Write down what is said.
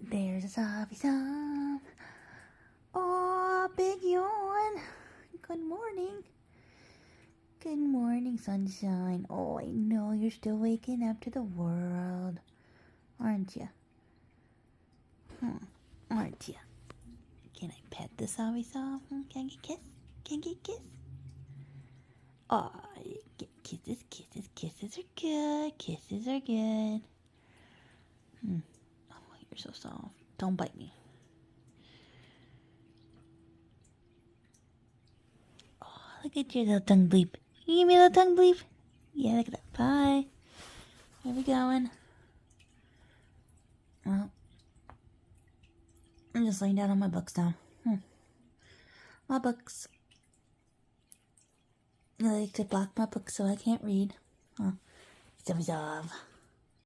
There's a zombie song. Oh, big yawn. Good morning. Good morning, sunshine. Oh, I know you're still waking up to the world, aren't you? Aren't you? Can I pet the zombie song? Can I get a kiss? Can I get a kiss? Oh, kisses, kisses, kisses are good. Kisses are good. Oh, you're so soft. Don't bite me. Oh, look at your little tongue bleep. You give me a little tongue bleep? Yeah, look at that. Bye. Where we going? Well, I'm just laying down on my books now. My books. I like to block my books so I can't read. Oh, it's a resolve.